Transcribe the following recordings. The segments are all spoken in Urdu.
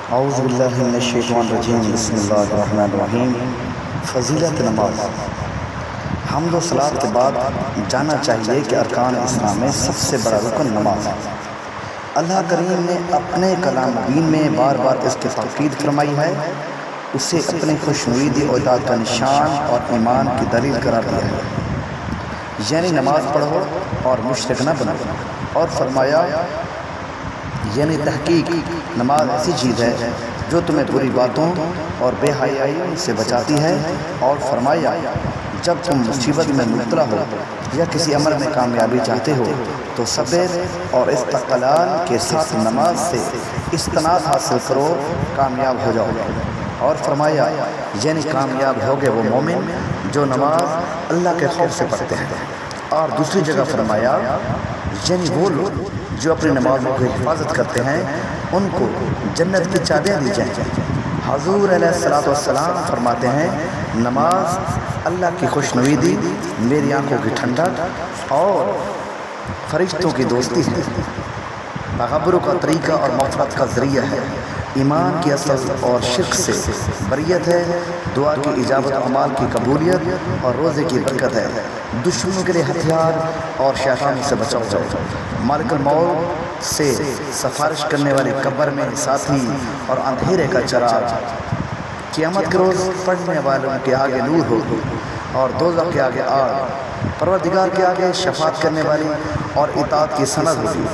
اعوذ باللہ من الشیطان الرجیم بسم اللہ الرحمن الرحیم۔ فضیلت نماز۔ حمد و صلات کے بعد جاننا چاہیے کہ ارکان اسلام میں سب سے بڑا رکن نماز ہے۔ اللہ کریم نے اپنے کلام مبین میں بار بار اس کی تاکید فرمائی ہے، اسے اپنی خوشنودی اور اطاعت کا نشان اور ایمان کی دلیل قرار دیا ہے، یعنی نماز پڑھو اور مشرک نہ بنو، اور فرمایا یعنی تحقیق نماز ایسی چیز ہے جو تمہیں بری باتوں اور بے حیائی سے بچاتی ہے، اور فرمایا جب تم مصیبت میں مبتلا ہو یا کسی عمل میں کامیابی چاہتے ہو تو صبر اور استقلال کے ساتھ نماز سے استناد حاصل کرو، کامیاب ہو جاؤ گے۔ اور فرمایا یعنی کامیاب ہوگے وہ مومن جو نماز اللہ کے خوف سے پڑھتے ہیں۔ اور دوسری جگہ فرمایا یعنی وہ لوگ جو اپنی نمازوں کی حفاظت کرتے ہیں ان کو جنت کی چابیاں دی جائیں گی۔ حضور علیہ السلام فرماتے ہیں نماز اللہ کی خوشنودی، میری آنکھوں کی ٹھنڈک اور فرشتوں کی دوستی ہے، تغبر کا طریقہ اور مغفرت کا ذریعہ ہے، ایمان کی اصل اور شرک سے بریت ہے، دعا کی اجابت، اعمال کی قبولیت اور روزے کی برکت ہے، دشمنوں کے لیے ہتھیار اور شیطان سے بچاؤ جاؤ، مالک الموت سے سفارش کرنے والی قبر میں ساتھی اور اندھیرے کا چراغ، قیامت کے روز پڑھنے والوں کے آگے نور ہوگی اور دوزخ کے آگے آگ، پروردگار کے آگے شفاعت کرنے والی اور اطاعت کی سند ہوگی۔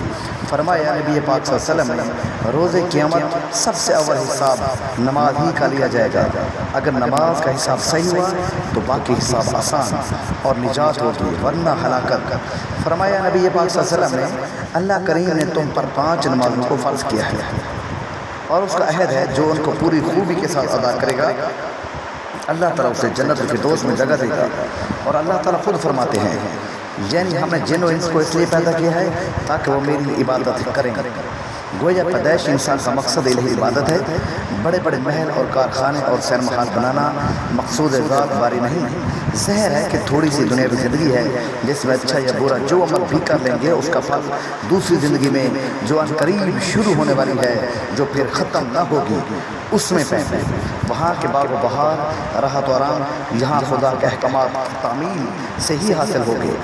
فرمایا نبی پاک صلی اللہ علیہ وسلم نے روز قیامت سب سے اول حساب نماز ہی کا لیا جائے گا، اگر نماز کا حساب صحیح ہوا تو باقی حساب آسان اور نجات ہوگی ورنہ ہلاکت۔ فرمایا نبی پاک صلی اللہ علیہ وسلم نے اللہ کریم نے تم پر 5 نمازوں کو فرض کیا ہے اور اس کا عہد ہے جو ان کو پوری خوبی کے ساتھ ادا کرے گا اللہ تعالیٰ اسے جنت الفردوس میں جگہ دے گا۔ اور اللہ تعالیٰ خود فرماتے ہیں یعنی ہم نے جن و انس کو اس لیے پیدا کیا ہے تاکہ وہ میری عبادت کریں۔ گویا پیدائش انسان کا مقصد الہی عبادت ہے، بڑے بڑے محل اور کارخانے اور سینماحات بنانا مقصود ذات باری نہیں۔ ظاہر ہے کہ تھوڑی سی دنیاوی زندگی ہے جس میں اچھا یا برا جو عمل بھی کر لیں گے اس کا پھل دوسری زندگی میں جو ان قریب شروع ہونے والی ہے، جو پھر ختم نہ ہوگی، اس میں پہلے وہاں کے باغ و بہار، راحت و آرام یہاں خدا کے احکامات تعمیل سے ہی حاصل ہوگے۔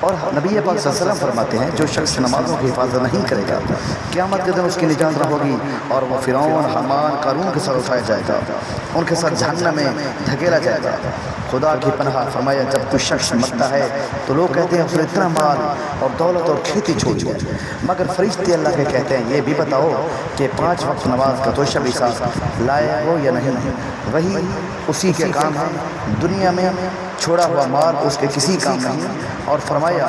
اور نبی پاک صلی اللہ علیہ وسلم فرماتے ہیں جو شخص نمازوں کی حفاظت نہیں کرے گا قیامت کے دن اس کی نجات نہ ہوگی اور وہ فرعون، حامان، قارون کے ساتھ اٹھایا جائے گا، ان کے ساتھ جہنم میں دھکیلا جائے گا۔ خدا کی پناہ فرمایا جب کوئی شخص مرتا ہے تو لوگ کہتے ہیں اس نے اتنا مال اور دولت اور کھیتی چھوڑ دیا، مگر فرشتے اللہ کے کہتے ہیں یہ بھی بتاؤ کہ 5 وقت نماز کا تو شب ساتھ لائے ہو یا نہیں، وہی اسی کے کام ہے، دنیا میں چھوڑا ہوا مال اس کے کسی کام نہیں۔ اور فرمایا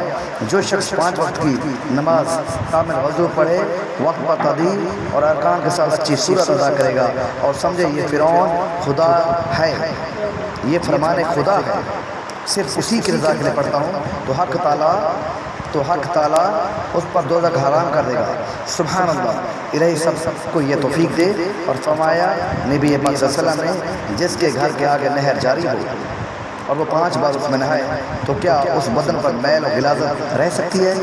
جو شخص 5 وقت کی نماز کامل وضو پڑھے، وقت پر تعدیل اور ارکان کے ساتھ اچھی صورت ادا کرے گا اور سمجھے یہ فرعون خدا ہے، یہ فرمان خدا ہے، صرف اسی کی رضا کے لیے پڑھتا ہوں تو حق تعالیٰ اس پر دوزخ حرام کر دے گا۔ سبحان اللہ، الہی سب کو یہ توفیق دے۔ اور فرمایا نبی پاک صلی اللہ علیہ وسلم نے جس کے گھر کے آگے نہر جاری ہو اور وہ 5 بار اس میں نہائے تو کیا اس بدن پر میل و غلاظت رہ سکتی ہے؟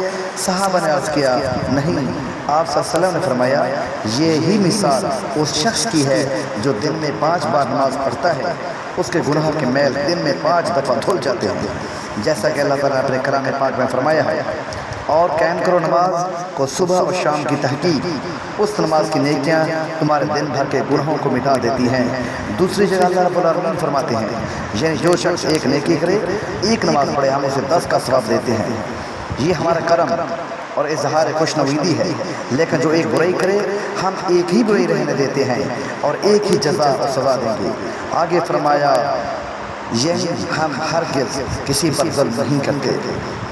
صحابہ نے عرض کیا نہیں۔ آپ صلی اللہ علیہ وسلم نے فرمایا یہی مثال اس شخص کی ہے جو دن میں 5 بار نماز پڑھتا ہے، اس کے گناہوں کے میل دن میں 5 دفعہ دھل جاتے ہیں، جیسا کہ اللہ تعالیٰ نے اپنے کلام پاک میں فرمایا ہے۔ اور قائم کرو نماز کو صبح اور شام کی تحقیق، اس نماز کی نیکیاں تمہارے دن بھر کے گناہوں کو مٹا دیتی ہیں۔ دوسری جگہ اللہ رب العالمین فرماتے ہیں یعنی جو شخص ایک نیکی کرے، ایک نماز پڑھے، ہم اسے 10 کا ثواب دیتے ہیں، یہ ہمارا کرم اور اظہار خوشنودی ہے۔ لیکن جو ایک برائی کرے ہم ایک ہی برائی رہنے دیتے ہیں اور ایک ہی جزا اور سزا دیں گے۔ آگے فرمایا یعنی ہم ہرگز کسی پر ظلم نہیں کرتے،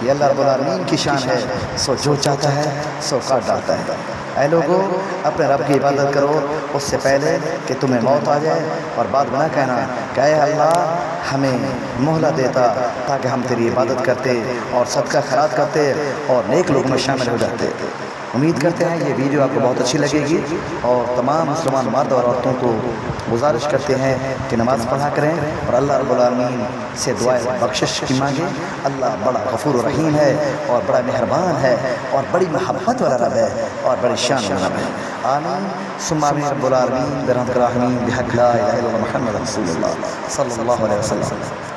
یہ اللہ رب العالمین کی شان ہے، سو جو چاہتا ہے سو کاٹ ڈالتا ہے۔ اے لوگوں اپنے رب کی عبادت کرو اس سے پہلے کہ تمہیں موت آ جائے، اور بات نہ کہنا کہ اے اللہ ہمیں مہلت دیتا تاکہ ہم تیری عبادت کرتے اور صدقہ خیرات کرتے اور نیک لوگوں میں شامل ہو جاتے۔ امید کرتے ہیں یہ ویڈیو آپ کو بہت اچھی لگے گی، اور تمام مسلمان مرد اور عورتوں کو گزارش کرتے ہیں کہ نماز پڑھا کریں اور اللہ رب العالمین سے دعائے بخشش کی مانگیں۔ اللہ بڑا غفور و رحیم ہے اور بڑا مہربان ہے اور بڑی محبت والا رب ہے اور بڑی شان والا رب ہے۔ آمین ثم آمین رب العالمین برحمتک الرحمین بحق لا الہ الا اللہ محمد رسول اللہ صلی اللہ علیہ وسلم.